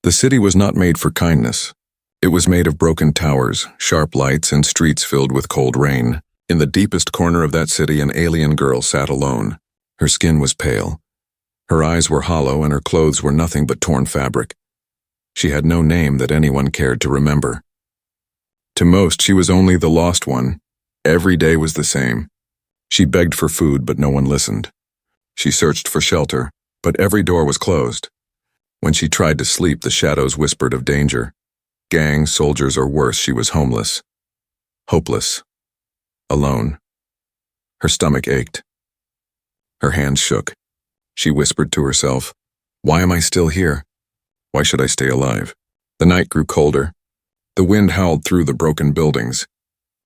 The city was not made for kindness. It was made of broken towers, sharp lights, and streets filled with cold rain. In the deepest corner of that city, an alien girl sat alone. Her skin was pale. Her eyes were hollow, and her clothes were nothing but torn fabric. She had no name that anyone cared to remember. To most, she was only the lost one. Every day was the same. She begged for food, but no one listened. She searched for shelter, but every door was closed. When she tried to sleep, the shadows whispered of danger. Gangs, soldiers, or worse, she was homeless. Hopeless. Alone. Her stomach ached. Her hands shook. She whispered to herself, "Why am I still here? Why should I stay alive?" The night grew colder. The wind howled through the broken buildings.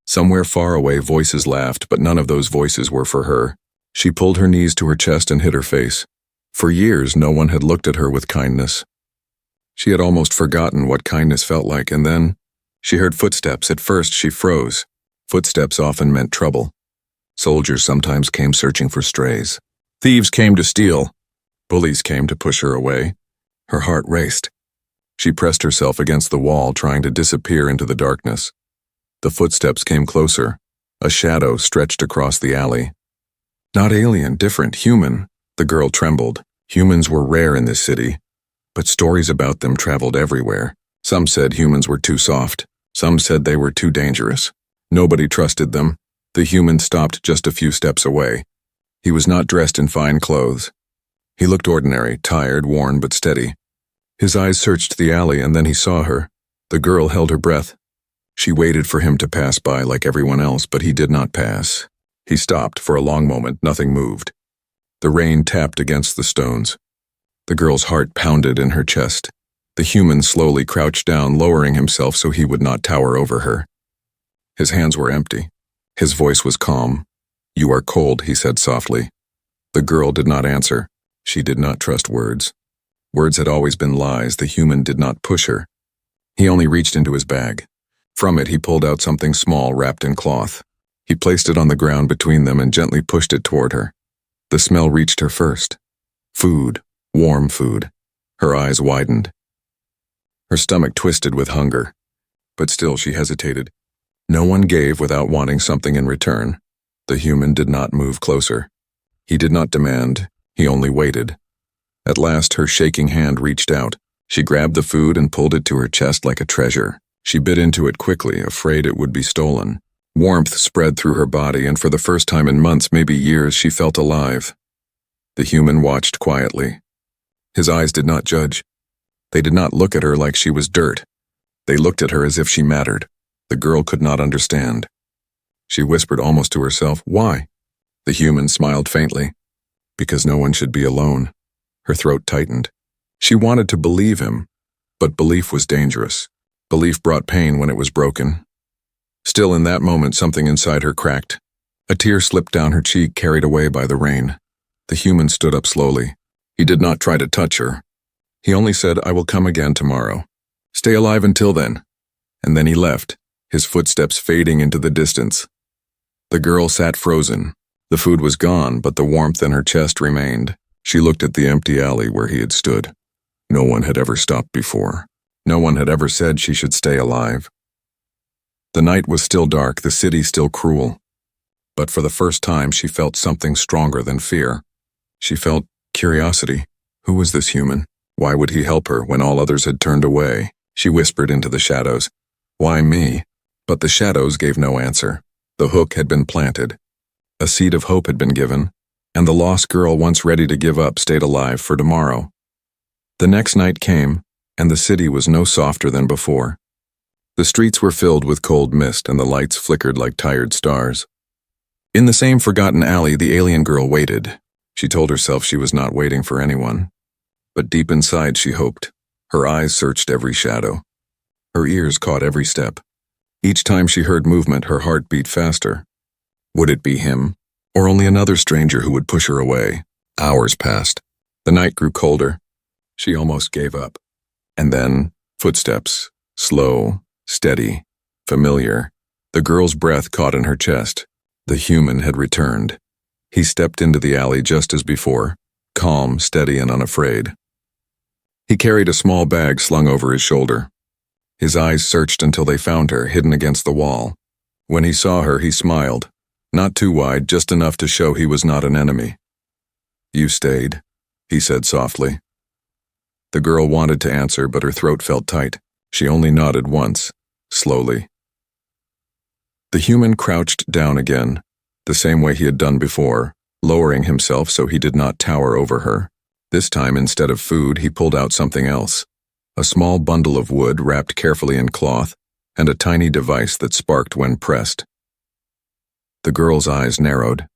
Somewhere far away, voices laughed, but none of those voices were for her. She pulled her knees to her chest and hid her face. For years, no one had looked at her with kindness. She had almost forgotten what kindness felt like, and then she heard footsteps. At first, she froze. Footsteps often meant trouble. Soldiers sometimes came searching for strays. Thieves came to steal. Bullies came to push her away. Her heart raced. She pressed herself against the wall, trying to disappear into the darkness. The footsteps came closer. A shadow stretched across the alley. Not alien, different, human. The girl trembled. Humans were rare in this city, but stories about them traveled everywhere. Some said humans were too soft. Some said they were too dangerous. Nobody trusted them. The human stopped just a few steps away. He was not dressed in fine clothes. He looked ordinary, tired, worn, but steady. His eyes searched the alley, and then he saw her. The girl held her breath. She waited for him to pass by like everyone else, but he did not pass. He stopped. For a long moment, nothing moved. The rain tapped against the stones. The girl's heart pounded in her chest. The human slowly crouched down, lowering himself so he would not tower over her. His hands were empty. His voice was calm. "You are cold," he said softly. The girl did not answer. She did not trust words. Words had always been lies. The human did not push her. He only reached into his bag. From it, he pulled out something small wrapped in cloth. He placed it on the ground between them and gently pushed it toward her. The smell reached her first. Food. Warm food. Her eyes widened. Her stomach twisted with hunger. But still she hesitated. No one gave without wanting something in return. The human did not move closer. He did not demand. He only waited. At last, her shaking hand reached out. She grabbed the food and pulled it to her chest like a treasure. She bit into it quickly, afraid it would be stolen. Warmth spread through her body, and for the first time in months, maybe years, she felt alive. The human watched quietly. His eyes did not judge. They did not look at her like she was dirt. They looked at her as if she mattered. The girl could not understand. She whispered almost to herself, "Why?" The human smiled faintly. "Because no one should be alone." Her throat tightened. She wanted to believe him, but belief was dangerous. Belief brought pain when it was broken. Still, in that moment, something inside her cracked. A tear slipped down her cheek, carried away by the rain. The human stood up slowly. He did not try to touch her. He only said, "I will come again tomorrow. Stay alive until then." And then he left, his footsteps fading into the distance. The girl sat frozen. The food was gone, but the warmth in her chest remained. She looked at the empty alley where he had stood. No one had ever stopped before. No one had ever said she should stay alive. The night was still dark, the city still cruel. But for the first time, she felt something stronger than fear. She felt curiosity. Who was this human? Why would he help her when all others had turned away? She whispered into the shadows, "Why me?" But the shadows gave no answer. The hook had been planted. A seed of hope had been given, and the lost girl, once ready to give up, stayed alive for tomorrow. The next night came, and the city was no softer than before. The streets were filled with cold mist, and the lights flickered like tired stars. In the same forgotten alley, the alien girl waited. She told herself she was not waiting for anyone. But deep inside she hoped. Her eyes searched every shadow. Her ears caught every step. Each time she heard movement, her heart beat faster. Would it be him, or only another stranger who would push her away? Hours passed. The night grew colder. She almost gave up. And then, footsteps, slow, steady, familiar. The girl's breath caught in her chest. The human had returned. He stepped into the alley just as before, calm, steady, and unafraid. He carried a small bag slung over his shoulder. His eyes searched until they found her, hidden against the wall. When he saw her, he smiled. Not too wide, just enough to show he was not an enemy. "You stayed," he said softly. The girl wanted to answer, but her throat felt tight. She only nodded once, slowly. The human crouched down again, the same way he had done before, lowering himself so he did not tower over her. This time, instead of food, he pulled out something else. A small bundle of wood wrapped carefully in cloth, and a tiny device that sparked when pressed. The girl's eyes narrowed.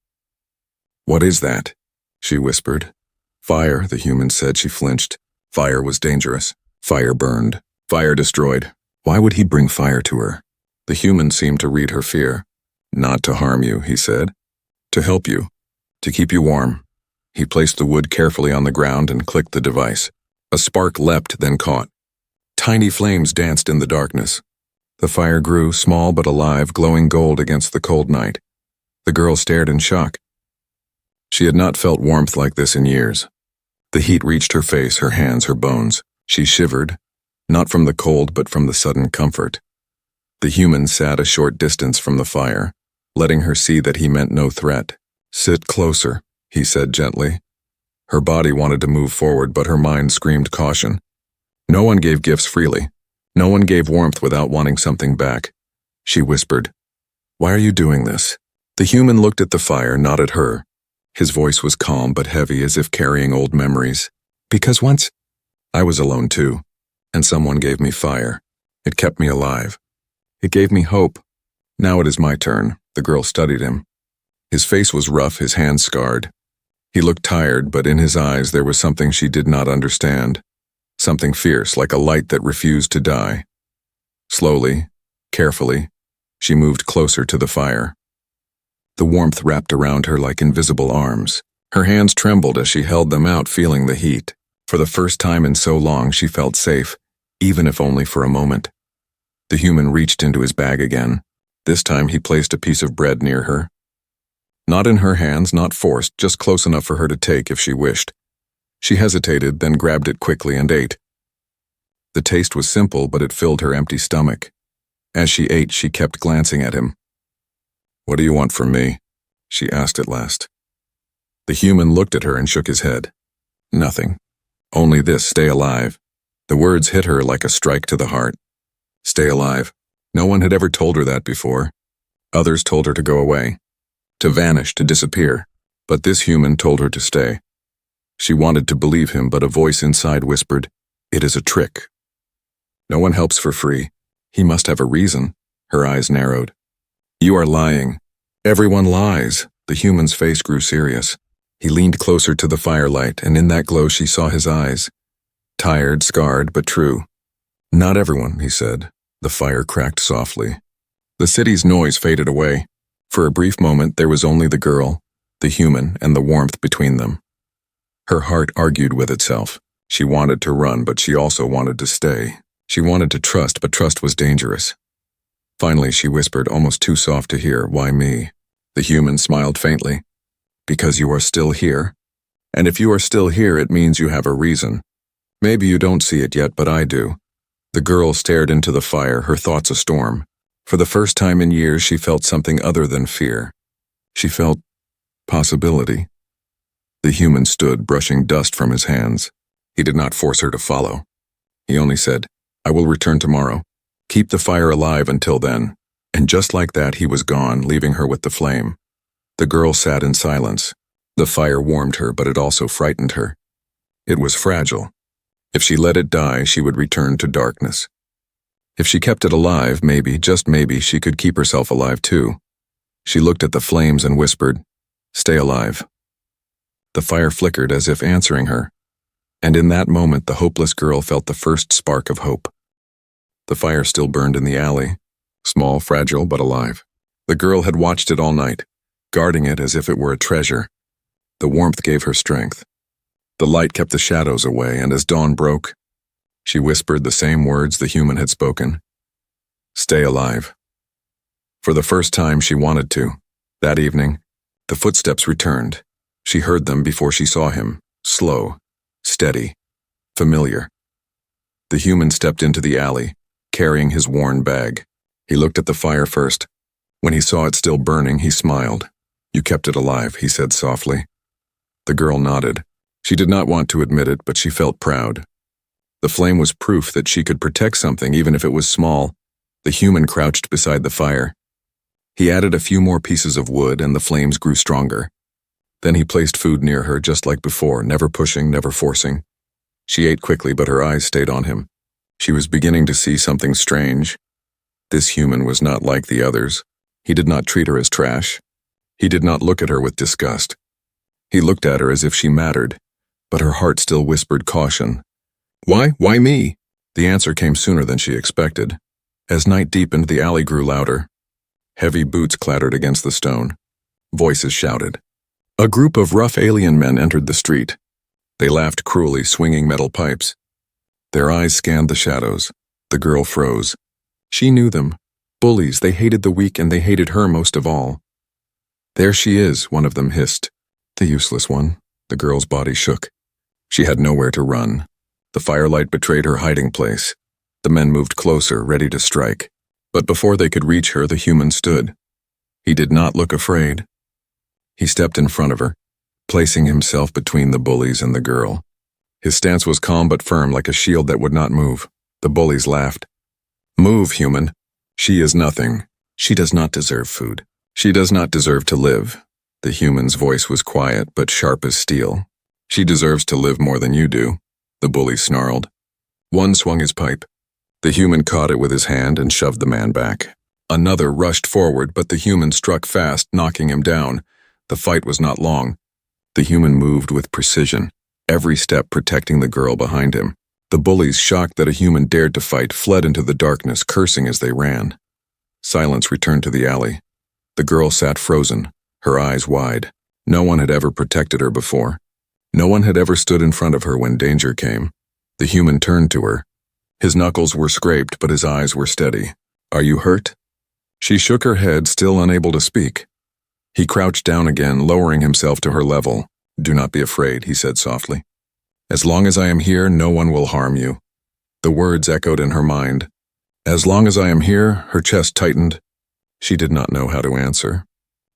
"What is that?" she whispered. "Fire," the human said. She flinched. Fire was dangerous. Fire burned. Fire destroyed. Why would he bring fire to her? The human seemed to read her fear. "Not to harm you," he said. "To help you. To keep you warm." He placed the wood carefully on the ground and clicked the device. A spark leapt, then caught. Tiny flames danced in the darkness. The fire grew, small but alive, glowing gold against the cold night. The girl stared in shock. She had not felt warmth like this in years. The heat reached her face, her hands, her bones. She shivered, not from the cold but from the sudden comfort. The human sat a short distance from the fire, letting her see that he meant no threat. "Sit closer," he said gently. Her body wanted to move forward, but her mind screamed caution. No one gave gifts freely. No one gave warmth without wanting something back. She whispered, "Why are you doing this?" The human looked at the fire, not at her. His voice was calm but heavy, as if carrying old memories. "Because once I was alone too, and someone gave me fire. It kept me alive. It gave me hope. Now it is my turn." The girl studied him. His face was rough, his hands scarred. He looked tired, but in his eyes there was something she did not understand. Something fierce, like a light that refused to die. Slowly, carefully, she moved closer to the fire. The warmth wrapped around her like invisible arms. Her hands trembled as she held them out, feeling the heat. For the first time in so long, she felt safe, even if only for a moment. The human reached into his bag again. This time he placed a piece of bread near her. Not in her hands, not forced, just close enough for her to take if she wished. She hesitated, then grabbed it quickly and ate. The taste was simple, but it filled her empty stomach. As she ate, she kept glancing at him. "What do you want from me?" she asked at last. The human looked at her and shook his head. "Nothing. Only this, stay alive." The words hit her like a strike to the heart. Stay alive. No one had ever told her that before. Others told her to go away, to vanish, to disappear. But this human told her to stay. She wanted to believe him, but a voice inside whispered, "It is a trick. No one helps for free. He must have a reason." Her eyes narrowed. "You are lying. Everyone lies." The human's face grew serious. He leaned closer to the firelight, and in that glow she saw his eyes. Tired, scarred, but true. "Not everyone," he said. The fire cracked softly. The city's noise faded away. For a brief moment there was only the girl, the human, and the warmth between them. Her heart argued with itself. She wanted to run, but she also wanted to stay. She wanted to trust, but trust was dangerous. Finally she whispered, almost too soft to hear, "Why me?" The human smiled faintly. "Because you are still here. And if you are still here, it means you have a reason. Maybe you don't see it yet, but I do." The girl stared into the fire, her thoughts a storm. For the first time in years, she felt something other than fear. She felt possibility. The human stood, brushing dust from his hands. He did not force her to follow. He only said, "I will return tomorrow. Keep the fire alive until then." And just like that, he was gone, leaving her with the flame. The girl sat in silence. The fire warmed her, but it also frightened her. It was fragile. If she let it die, she would return to darkness. If she kept it alive, maybe, just maybe, she could keep herself alive too. She looked at the flames and whispered, "Stay alive." The fire flickered as if answering her, and in that moment the hopeless girl felt the first spark of hope. The fire still burned in the alley, small, fragile, but alive. The girl had watched it all night, guarding it as if it were a treasure. The warmth gave her strength. The light kept the shadows away, and as dawn broke, she whispered the same words the human had spoken. "Stay alive." For the first time she wanted to. That evening, the footsteps returned. She heard them before she saw him, slow, steady, familiar. The human stepped into the alley, carrying his worn bag. He looked at the fire first. When he saw it still burning, he smiled. "You kept it alive," he said softly. The girl nodded. She did not want to admit it, but she felt proud. The flame was proof that she could protect something even if it was small. The human crouched beside the fire. He added a few more pieces of wood and the flames grew stronger. Then he placed food near her just like before, never pushing, never forcing. She ate quickly, but her eyes stayed on him. She was beginning to see something strange. This human was not like the others. He did not treat her as trash. He did not look at her with disgust. He looked at her as if she mattered, but her heart still whispered caution. "Why? Why me?" The answer came sooner than she expected. As night deepened, the alley grew louder. Heavy boots clattered against the stone. Voices shouted. A group of rough alien men entered the street. They laughed cruelly, swinging metal pipes. Their eyes scanned the shadows. The girl froze. She knew them. Bullies, they hated the weak and they hated her most of all. "There she is," one of them hissed. The useless one. The girl's body shook. She had nowhere to run. The firelight betrayed her hiding place. The men moved closer, ready to strike. But before they could reach her, the human stood. He did not look afraid. He stepped in front of her, placing himself between the bullies and the girl. His stance was calm but firm, like a shield that would not move. The bullies laughed. "Move, human. She is nothing. She does not deserve food. She does not deserve to live." The human's voice was quiet but sharp as steel. "She deserves to live more than you do," the bully snarled. One swung his pipe. The human caught it with his hand and shoved the man back. Another rushed forward, but the human struck fast, knocking him down. The fight was not long. The human moved with precision, every step protecting the girl behind him. The bullies, shocked that a human dared to fight, fled into the darkness, cursing as they ran. Silence returned to the alley. The girl sat frozen, her eyes wide. No one had ever protected her before. No one had ever stood in front of her when danger came. The human turned to her. His knuckles were scraped, but his eyes were steady. "Are you hurt?" She shook her head, still unable to speak. He crouched down again, lowering himself to her level. "Do not be afraid," he said softly. "As long as I am here, no one will harm you." The words echoed in her mind. "As long as I am here," her chest tightened. She did not know how to answer.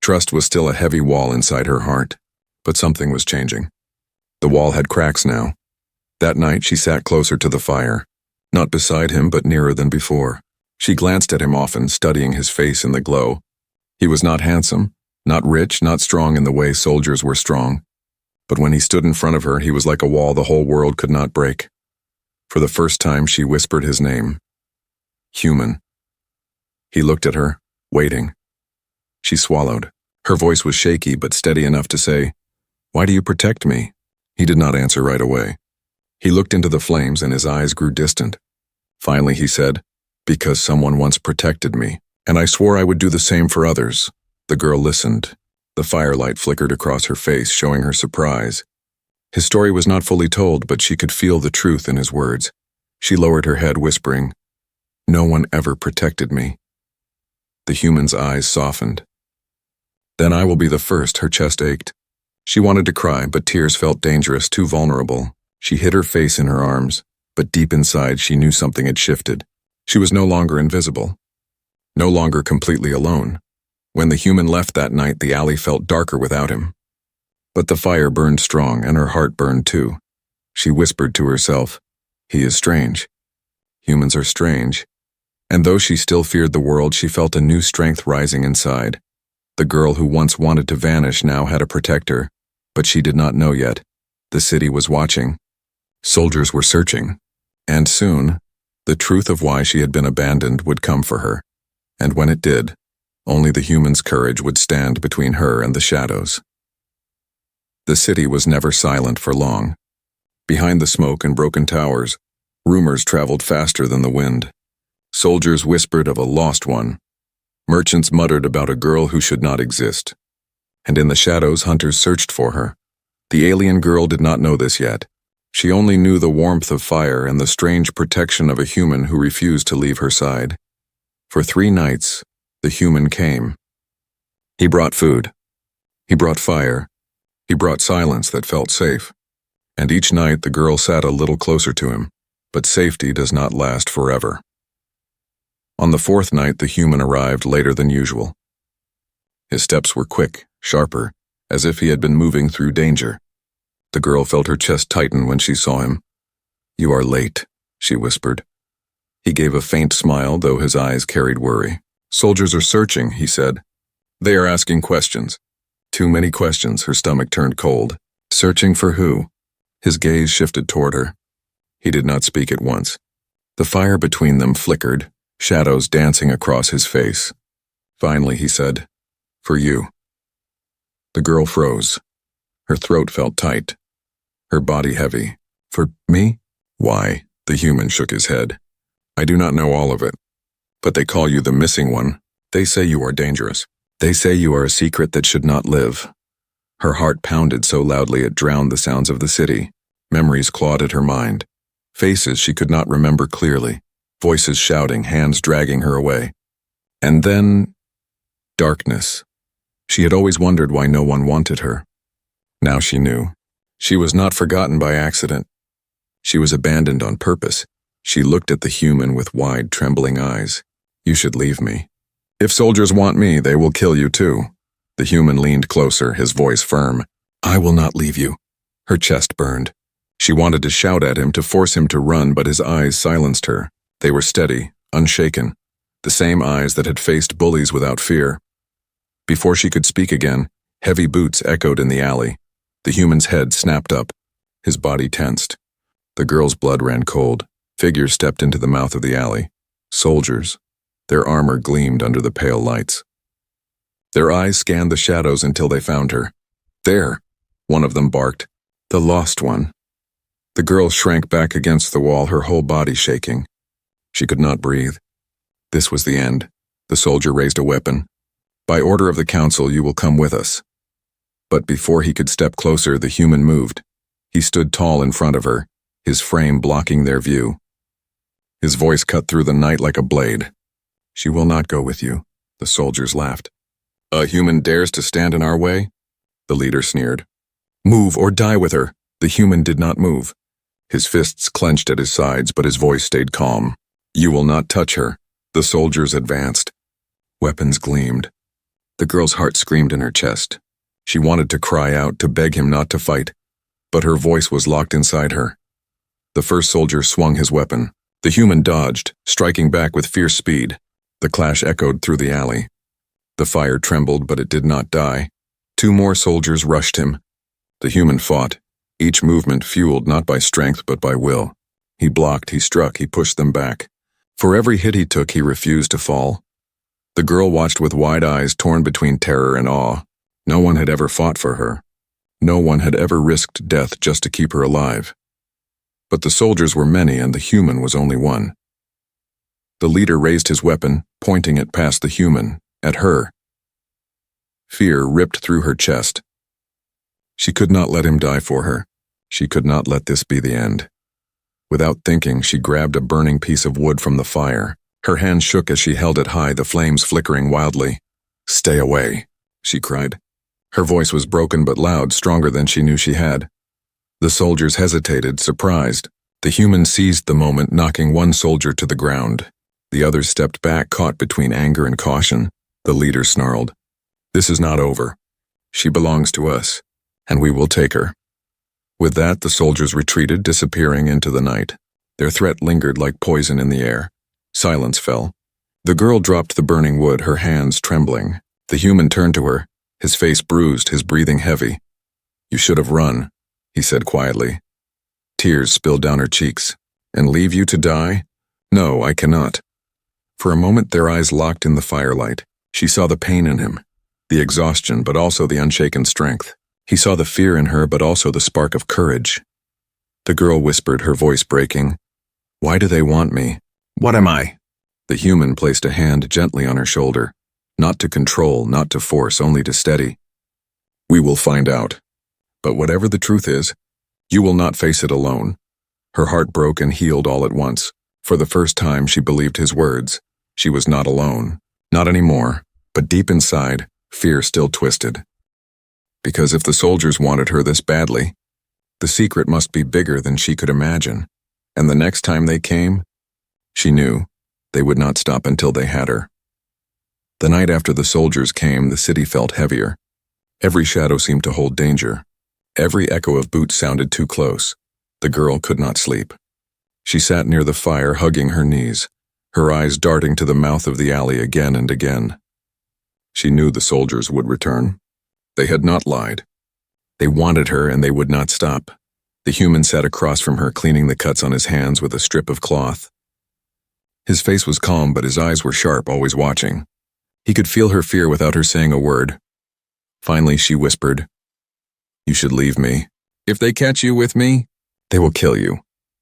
Trust was still a heavy wall inside her heart, but something was changing. The wall had cracks now. That night she sat closer to the fire, not beside him but nearer than before. She glanced at him often, studying his face in the glow. He was not handsome, not rich, not strong in the way soldiers were strong. But when he stood in front of her, he was like a wall the whole world could not break. For the first time, she whispered his name. "Human." He looked at her, waiting. She swallowed. Her voice was shaky but steady enough to say, "Why do you protect me?" He did not answer right away. He looked into the flames and his eyes grew distant. Finally he said, "Because someone once protected me, and I swore I would do the same for others." The girl listened. The firelight flickered across her face, showing her surprise. His story was not fully told, but she could feel the truth in his words. She lowered her head, whispering, "No one ever protected me." The human's eyes softened. "Then I will be the first." Her chest ached. She wanted to cry, but tears felt dangerous, too vulnerable. She hid her face in her arms, but deep inside she knew something had shifted. She was no longer invisible, no longer completely alone. When the human left that night, the alley felt darker without him. But the fire burned strong, and her heart burned too. She whispered to herself, "He is strange. Humans are strange." And though she still feared the world, she felt a new strength rising inside. The girl who once wanted to vanish now had a protector, but she did not know yet. The city was watching. Soldiers were searching. And soon, the truth of why she had been abandoned would come for her. And when it did, only the human's courage would stand between her and the shadows. The city was never silent for long. Behind the smoke and broken towers, rumors traveled faster than the wind. Soldiers whispered of a lost one. Merchants muttered about a girl who should not exist. And in the shadows, hunters searched for her. The alien girl did not know this yet. She only knew the warmth of fire and the strange protection of a human who refused to leave her side. For 3 nights, the human came. He brought food. He brought fire. He brought silence that felt safe. And each night the girl sat a little closer to him, But safety does not last forever. On the fourth night, the human arrived later than usual. His steps were quick, sharper, as if he had been moving through danger. The girl felt her chest tighten when she saw him. "You are late," she whispered. He gave a faint smile, though his eyes carried worry. "Soldiers are searching," he said. "They are asking questions." Too many questions. Her stomach turned cold. Searching for who? His gaze shifted toward her. He did not speak at once. The fire between them flickered, shadows dancing across his face. Finally, he said, "For you." The girl froze. Her throat felt tight, her body heavy. "For me?" "Why?" The human shook his head. "I do not know all of it. But they call you the missing one. They say you are dangerous. They say you are a secret that should not live." Her heart pounded so loudly it drowned the sounds of the city. Memories clawed at her mind. Faces she could not remember clearly. Voices shouting, hands dragging her away. And then, darkness. She had always wondered why no one wanted her. Now she knew. She was not forgotten by accident. She was abandoned on purpose. She looked at the human with wide, trembling eyes. "You should leave me. If soldiers want me, they will kill you too." The human leaned closer, his voice firm. "I will not leave you." Her chest burned. She wanted to shout at him, to force him to run, but his eyes silenced her. They were steady, unshaken, the same eyes that had faced bullies without fear. Before she could speak again, heavy boots echoed in the alley. The human's head snapped up. His body tensed. The girl's blood ran cold. Figures stepped into the mouth of the alley. Soldiers. Their armor gleamed under the pale lights. Their eyes scanned the shadows until they found her. "There," one of them barked. "The lost one." The girl shrank back against the wall, her whole body shaking. She could not breathe. This was the end. The soldier raised a weapon. "By order of the council, you will come with us." But before he could step closer, the human moved. He stood tall in front of her, his frame blocking their view. His voice cut through the night like a blade. "She will not go with you," the soldiers laughed. "A human dares to stand in our way?" The leader sneered. "Move or die with her." The human did not move. His fists clenched at his sides, but his voice stayed calm. "You will not touch her." The soldiers advanced. Weapons gleamed. The girl's heart screamed in her chest. She wanted to cry out, to beg him not to fight, but her voice was locked inside her. The first soldier swung his weapon. The human dodged, striking back with fierce speed. The clash echoed through the alley. The fire trembled, but it did not die. Two more soldiers rushed him. The human fought, each movement fueled not by strength but by will. He blocked, he struck, he pushed them back. For every hit he took, he refused to fall. The girl watched with wide eyes torn between terror and awe. No one had ever fought for her. No one had ever risked death just to keep her alive. But the soldiers were many and the human was only one. The leader raised his weapon, pointing it past the human, at her. Fear ripped through her chest. She could not let him die for her. She could not let this be the end. Without thinking, she grabbed a burning piece of wood from the fire. Her hand shook as she held it high, the flames flickering wildly. "Stay away," she cried. Her voice was broken but loud, stronger than she knew she had. The soldiers hesitated, surprised. The human seized the moment, knocking one soldier to the ground. The others stepped back, caught between anger and caution. The leader snarled, "This is not over. She belongs to us, and we will take her." With that, the soldiers retreated, disappearing into the night. Their threat lingered like poison in the air. Silence fell. The girl dropped the burning wood, her hands trembling. The human turned to her, his face bruised, his breathing heavy. "You should have run," he said quietly. Tears spilled down her cheeks. "And leave you to die? No, I cannot." For a moment their eyes locked in the firelight. She saw the pain in him, the exhaustion, but also the unshaken strength. He saw the fear in her, but also the spark of courage. The girl whispered, her voice breaking, "Why do they want me? What am I?" The human placed a hand gently on her shoulder, not to control, not to force, only to steady. "We will find out. But whatever the truth is, you will not face it alone." Her heart broke and healed all at once. For the first time, she believed his words. She was not alone. Not anymore. But deep inside, fear still twisted. Because if the soldiers wanted her this badly, the secret must be bigger than she could imagine. And the next time they came, she knew they would not stop until they had her. The night after the soldiers came, the city felt heavier. Every shadow seemed to hold danger. Every echo of boots sounded too close. The girl could not sleep. She sat near the fire, hugging her knees, her eyes darting to the mouth of the alley again and again. She knew the soldiers would return. They had not lied. They wanted her, and they would not stop. The human sat across from her, cleaning the cuts on his hands with a strip of cloth. His face was calm, but his eyes were sharp, always watching. He could feel her fear without her saying a word. Finally, she whispered, "You should leave me. If they catch you with me, they will kill you."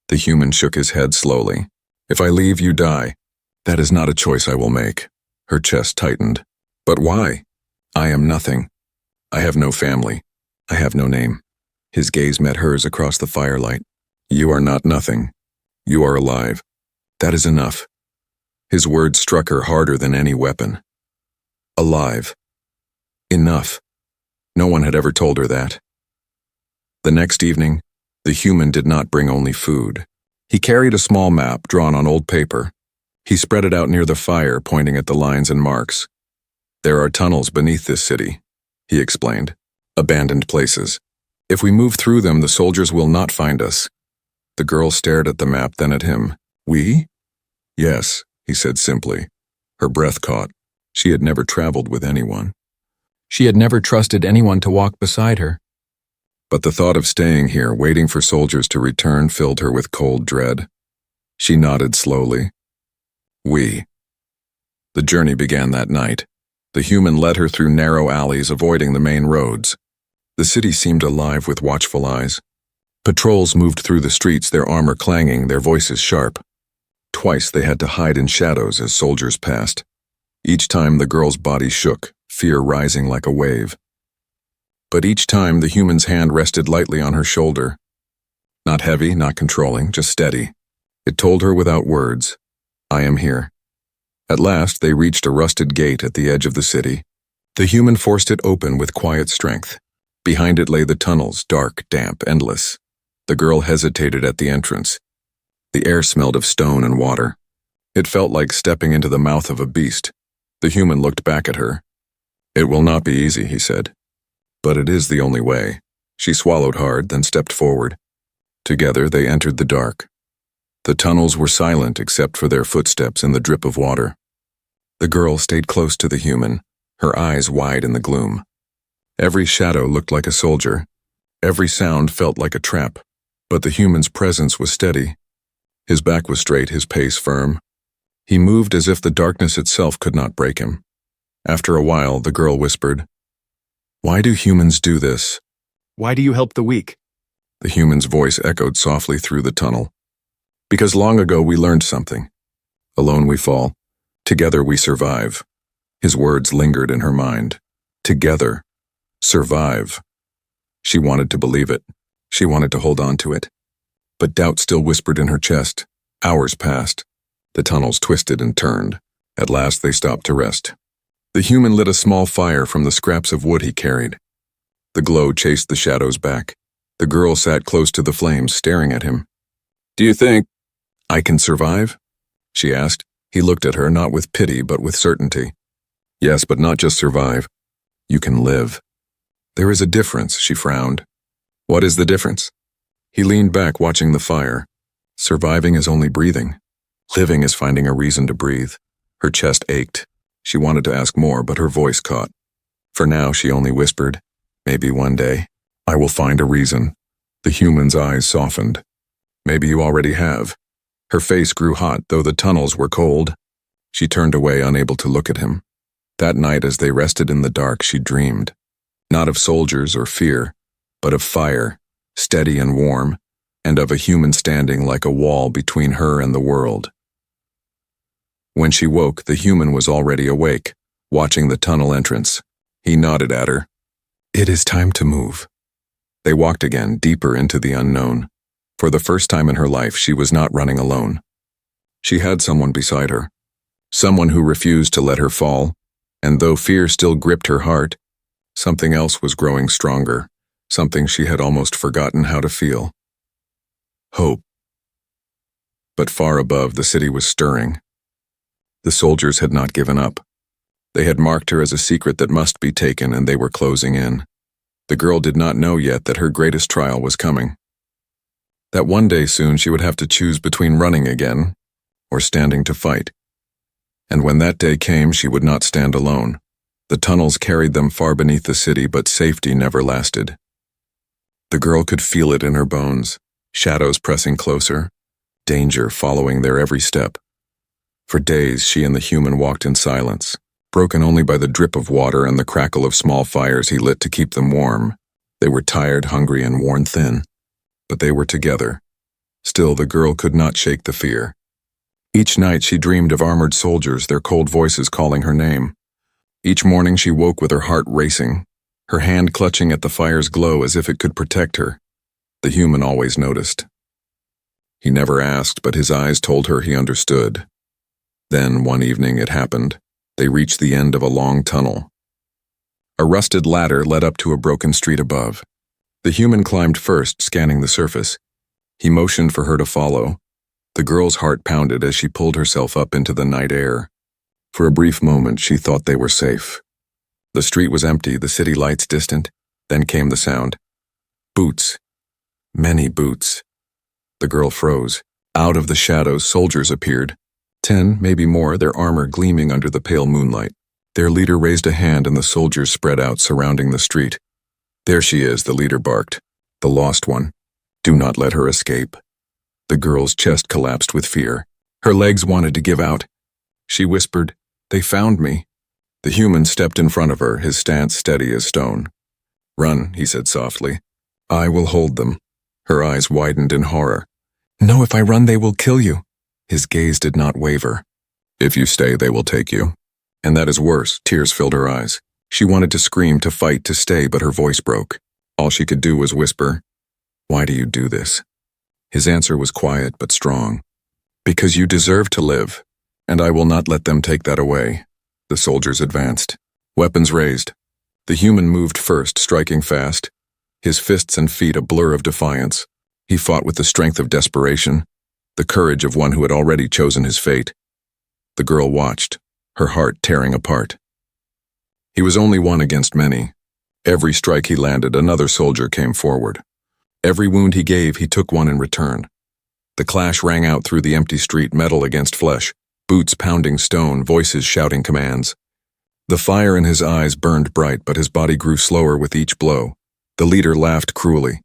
The human shook his head slowly. "If I leave, you die. That is not a choice I will make." Her chest tightened. "But why? I am nothing. I have no family. I have no name." His gaze met hers across the firelight. "You are not nothing. You are alive. That is enough." His words struck her harder than any weapon. Alive. Enough. No one had ever told her that. The next evening, the human did not bring only food. He carried a small map drawn on old paper. He spread it out near the fire, pointing at the lines and marks. "There are tunnels beneath this city," he explained. "Abandoned places. If we move through them, the soldiers will not find us." The girl stared at the map, then at him. "We?" "Yes," he said simply. Her breath caught. She had never traveled with anyone. She had never trusted anyone to walk beside her. But the thought of staying here, waiting for soldiers to return, filled her with cold dread. She nodded slowly. "We." The journey began that night. The human led her through narrow alleys, avoiding the main roads. The city seemed alive with watchful eyes. Patrols moved through the streets, their armor clanging, their voices sharp. Twice they had to hide in shadows as soldiers passed. Each time the girl's body shook, fear rising like a wave. But each time the human's hand rested lightly on her shoulder. Not heavy, not controlling, just steady. It told her without words, "I am here." At last they reached a rusted gate at the edge of the city. The human forced it open with quiet strength. Behind it lay the tunnels, dark, damp, endless. The girl hesitated at the entrance. The air smelled of stone and water. It felt like stepping into the mouth of a beast. The human looked back at her. "It will not be easy," he said. "But it is the only way." She swallowed hard, then stepped forward. Together they entered the dark. The tunnels were silent except for their footsteps and the drip of water. The girl stayed close to the human, her eyes wide in the gloom. Every shadow looked like a soldier. Every sound felt like a trap. But the human's presence was steady. His back was straight, his pace firm. He moved as if the darkness itself could not break him. After a while, the girl whispered, "Why do humans do this?" Why do you help the weak? The human's voice echoed softly through the tunnel. "Because long ago we learned something. Alone we fall. Together we survive." His words lingered in her mind. Together. Survive. She wanted to believe it. She wanted to hold on to it. But doubt still whispered in her chest. Hours passed. The tunnels twisted and turned. At last they stopped to rest. The human lit a small fire from the scraps of wood he carried. The glow chased the shadows back. The girl sat close to the flames, staring at him. "Do you think I can survive?" she asked. He looked at her, not with pity, but with certainty. "Yes, but not just survive. You can live." "There is a difference," she frowned. "What is the difference?" He leaned back, watching the fire. "Surviving is only breathing. Living is finding a reason to breathe." Her chest ached. She wanted to ask more, but her voice caught. For now, she only whispered, "Maybe one day, I will find a reason." The human's eyes softened. "Maybe you already have." Her face grew hot, though the tunnels were cold. She turned away, unable to look at him. That night, as they rested in the dark, she dreamed. Not of soldiers or fear, but of fire, steady and warm, and of a human standing like a wall between her and the world. When she woke, the human was already awake, watching the tunnel entrance. He nodded at her. "It is time to move." They walked again, deeper into the unknown. For the first time in her life, she was not running alone. She had someone beside her, someone who refused to let her fall, and though fear still gripped her heart, something else was growing stronger, something she had almost forgotten how to feel. Hope. But far above, the city was stirring. The soldiers had not given up. They had marked her as a secret that must be taken, and they were closing in. The girl did not know yet that her greatest trial was coming. That one day soon she would have to choose between running again or standing to fight. And when that day came, she would not stand alone. The tunnels carried them far beneath the city, but safety never lasted. The girl could feel it in her bones, shadows pressing closer, danger following their every step. For days, she and the human walked in silence, broken only by the drip of water and the crackle of small fires he lit to keep them warm. They were tired, hungry, and worn thin. But they were together. Still, the girl could not shake the fear. Each night she dreamed of armored soldiers, their cold voices calling her name. Each morning she woke with her heart racing, her hand clutching at the fire's glow as if it could protect her. The human always noticed. He never asked, but his eyes told her he understood. Then, one evening, it happened. They reached the end of a long tunnel. A rusted ladder led up to a broken street above. The human climbed first, scanning the surface. He motioned for her to follow. The girl's heart pounded as she pulled herself up into the night air. For a brief moment, she thought they were safe. The street was empty, the city lights distant. Then came the sound. Boots. Many boots. The girl froze. Out of the shadows, soldiers appeared. 10, maybe more, their armor gleaming under the pale moonlight. Their leader raised a hand and the soldiers spread out, surrounding the street. There she is, the leader barked. The lost one. Do not let her escape. The girl's chest collapsed with fear. Her legs wanted to give out. She whispered, "They found me." The human stepped in front of her, his stance steady as stone. "Run," he said softly. "I will hold them." Her eyes widened in horror. "No, if I run, they will kill you." His gaze did not waver. "If you stay, they will take you." And that is worse. Tears filled her eyes. She wanted to scream, to fight, to stay, but her voice broke. All she could do was whisper, "Why do you do this?" His answer was quiet but strong. "Because you deserve to live, and I will not let them take that away." The soldiers advanced, weapons raised. The human moved first, striking fast, his fists and feet a blur of defiance. He fought with the strength of desperation, the courage of one who had already chosen his fate. The girl watched, her heart tearing apart. He was only one against many. Every strike he landed, another soldier came forward. Every wound he gave, he took one in return. The clash rang out through the empty street, metal against flesh, boots pounding stone, voices shouting commands. The fire in his eyes burned bright, but his body grew slower with each blow. The leader laughed cruelly.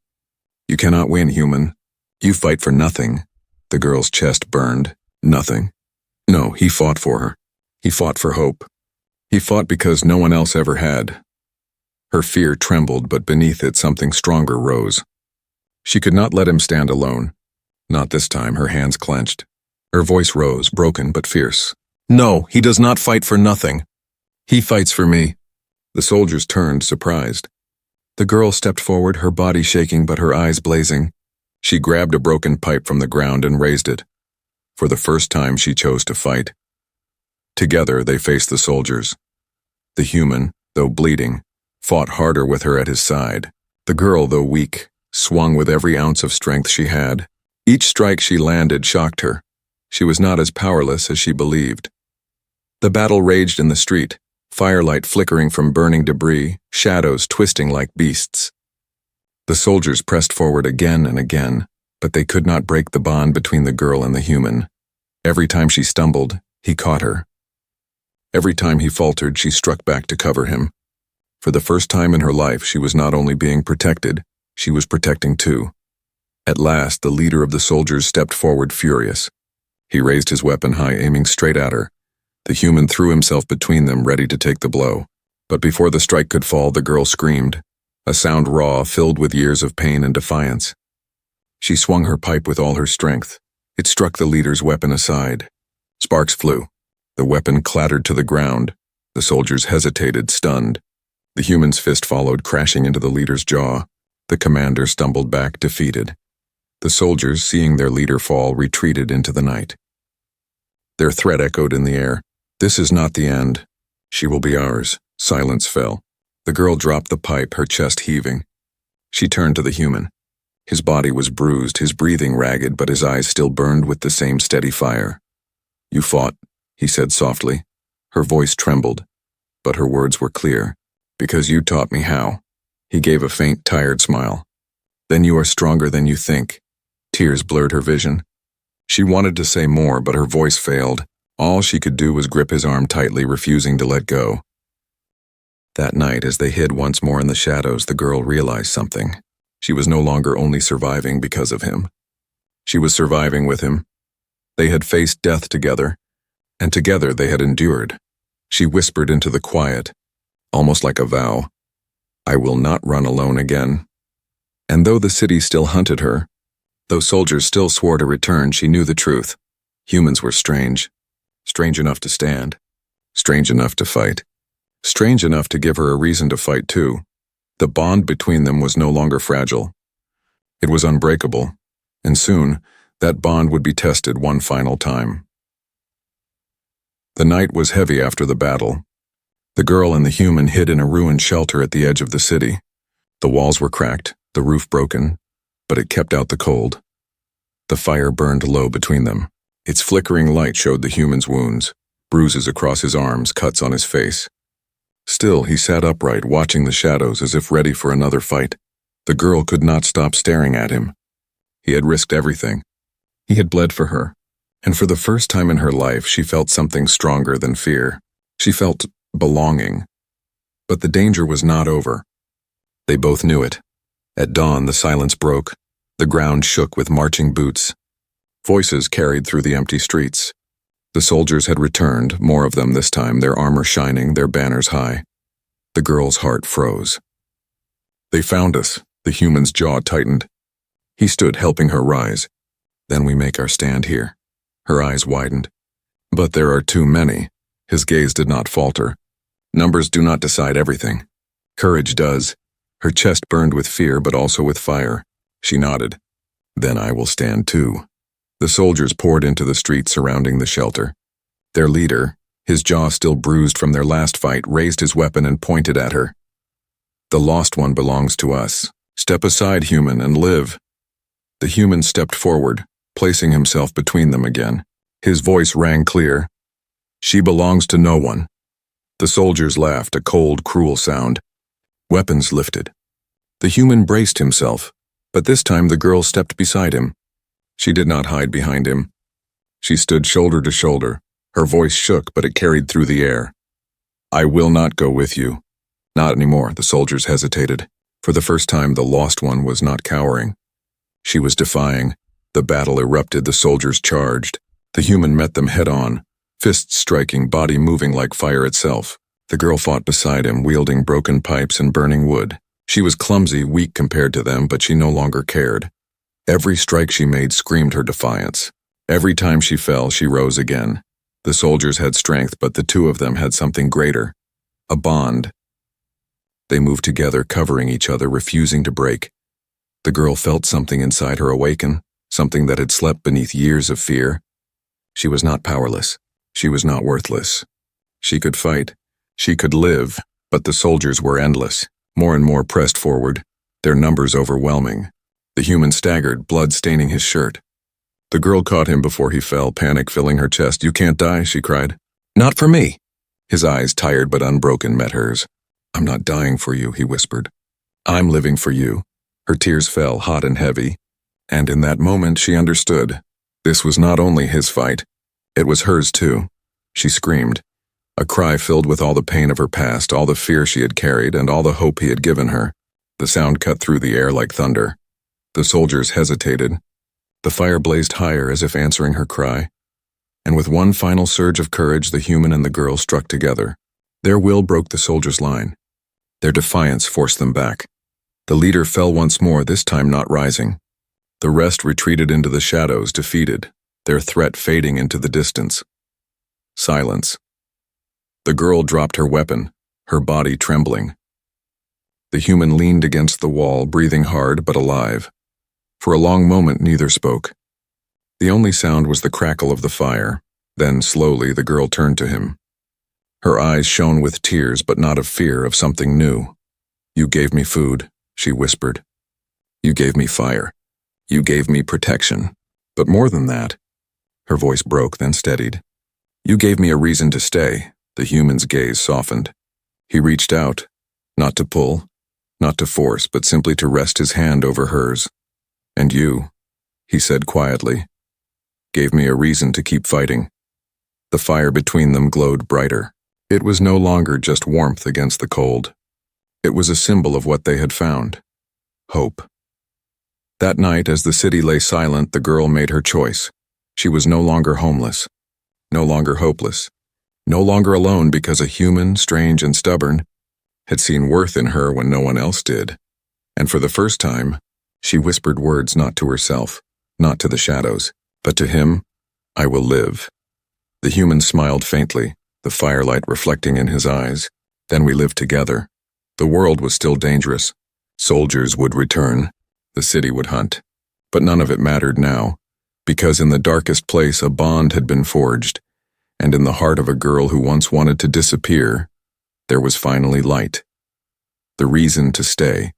"You cannot win, human. You fight for nothing." The girl's chest burned. Nothing. No, he fought for her. He fought for hope. He fought because no one else ever had. Her fear trembled, but beneath it something stronger rose. She could not let him stand alone. Not this time, her hands clenched. Her voice rose, broken but fierce. "No, he does not fight for nothing. He fights for me." The soldiers turned, surprised. The girl stepped forward, her body shaking but her eyes blazing. She grabbed a broken pipe from the ground and raised it. For the first time, she chose to fight. Together, they faced the soldiers. The human, though bleeding, fought harder with her at his side. The girl, though weak, swung with every ounce of strength she had. Each strike she landed shocked her. She was not as powerless as she believed. The battle raged in the street, firelight flickering from burning debris, shadows twisting like beasts. The soldiers pressed forward again and again, but they could not break the bond between the girl and the human. Every time she stumbled, he caught her. Every time he faltered, she struck back to cover him. For the first time in her life, she was not only being protected, she was protecting too. At last, the leader of the soldiers stepped forward furious. He raised his weapon high, aiming straight at her. The human threw himself between them, ready to take the blow. But before the strike could fall, the girl screamed, a sound raw, filled with years of pain and defiance. She swung her pipe with all her strength. It struck the leader's weapon aside. Sparks flew. The weapon clattered to the ground. The soldiers hesitated, stunned. The human's fist followed, crashing into the leader's jaw. The commander stumbled back, defeated. The soldiers, seeing their leader fall, retreated into the night. Their threat echoed in the air. "This is not the end. She will be ours." Silence fell. The girl dropped the pipe, her chest heaving. She turned to the human. His body was bruised, his breathing ragged, but his eyes still burned with the same steady fire. "You fought," he said softly. Her voice trembled, but her words were clear. "Because you taught me how." He gave a faint, tired smile. "Then you are stronger than you think." Tears blurred her vision. She wanted to say more, but her voice failed. All she could do was grip his arm tightly, refusing to let go. That night, as they hid once more in the shadows, the girl realized something. She was no longer only surviving because of him. She was surviving with him. They had faced death together, and together they had endured. She whispered into the quiet, almost like a vow, "I will not run alone again." And though the city still hunted her, though soldiers still swore to return, she knew the truth. Humans were strange. Strange enough to stand. Strange enough to fight. Strange enough to give her a reason to fight too. The bond between them was no longer fragile. It was unbreakable, and soon that bond would be tested one final time. The night was heavy after the battle. The girl and the human hid in a ruined shelter at the edge of the city. The walls were cracked, the roof broken, but it kept out the cold. The fire burned low between them. Its flickering light showed the human's wounds, bruises across his arms, cuts on his face. Still, he sat upright, watching the shadows as if ready for another fight. The girl could not stop staring at him. He had risked everything. He had bled for her. And for the first time in her life, she felt something stronger than fear. She felt belonging. But the danger was not over. They both knew it. At dawn, the silence broke. The ground shook with marching boots. Voices carried through the empty streets. The soldiers had returned, more of them this time, their armor shining, their banners high. The girl's heart froze. "They found us." The human's jaw tightened. He stood, helping her rise. "Then we make our stand here." Her eyes widened. "But there are too many." His gaze did not falter. "Numbers do not decide everything. Courage does." Her chest burned with fear, but also with fire. She nodded. "Then I will stand too." The soldiers poured into the street surrounding the shelter. Their leader, his jaw still bruised from their last fight, raised his weapon and pointed at her. "The lost one belongs to us. Step aside, human, and live." The human stepped forward, placing himself between them again. His voice rang clear. "She belongs to no one." The soldiers laughed, a cold, cruel sound. Weapons lifted. The human braced himself, but this time the girl stepped beside him. She did not hide behind him. She stood shoulder to shoulder. Her voice shook, but it carried through the air. "I will not go with you." "Not anymore," the soldiers hesitated. For the first time, the lost one was not cowering. She was defying. The battle erupted, the soldiers charged. The human met them head-on, fists striking, body moving like fire itself. The girl fought beside him, wielding broken pipes and burning wood. She was clumsy, weak compared to them, but she no longer cared. Every strike she made screamed her defiance. Every time she fell, she rose again. The soldiers had strength, but the two of them had something greater. A bond. They moved together, covering each other, refusing to break. The girl felt something inside her awaken, something that had slept beneath years of fear. She was not powerless. She was not worthless. She could fight. She could live, but the soldiers were endless. More and more pressed forward, their numbers overwhelming. The human staggered, blood staining his shirt. The girl caught him before he fell, panic filling her chest. "You can't die," she cried. "Not for me." His eyes, tired but unbroken, met hers. "I'm not dying for you," he whispered. "I'm living for you." Her tears fell, hot and heavy. And in that moment she understood. This was not only his fight. It was hers too. She screamed. A cry filled with all the pain of her past, all the fear she had carried, and all the hope he had given her. The sound cut through the air like thunder. The soldiers hesitated. The fire blazed higher as if answering her cry. And with one final surge of courage, the human and the girl struck together. Their will broke the soldiers' line. Their defiance forced them back. The leader fell once more, this time not rising. The rest retreated into the shadows, defeated, their threat fading into the distance. Silence. The girl dropped her weapon, her body trembling. The human leaned against the wall, breathing hard but alive. For a long moment, neither spoke. The only sound was the crackle of the fire. Then, slowly, the girl turned to him. Her eyes shone with tears, but not of fear, of something new. "You gave me food," she whispered. "You gave me fire." You gave me protection. But more than that, her voice broke, then steadied. You gave me a reason to stay. The human's gaze softened. He reached out, not to pull, not to force, but simply to rest his hand over hers. And you, he said quietly, gave me a reason to keep fighting. The fire between them glowed brighter. It was no longer just warmth against the cold. It was a symbol of what they had found. Hope. That night, as the city lay silent, the girl made her choice. She was no longer homeless, no longer hopeless, no longer alone because a human, strange and stubborn, had seen worth in her when no one else did. And for the first time, she whispered words not to herself, not to the shadows, but to him. I will live. The human smiled faintly, the firelight reflecting in his eyes. Then we lived together. The world was still dangerous. Soldiers would return. The city would hunt. But none of it mattered now, because in the darkest place a bond had been forged, and in the heart of a girl who once wanted to disappear, there was finally light. The reason to stay.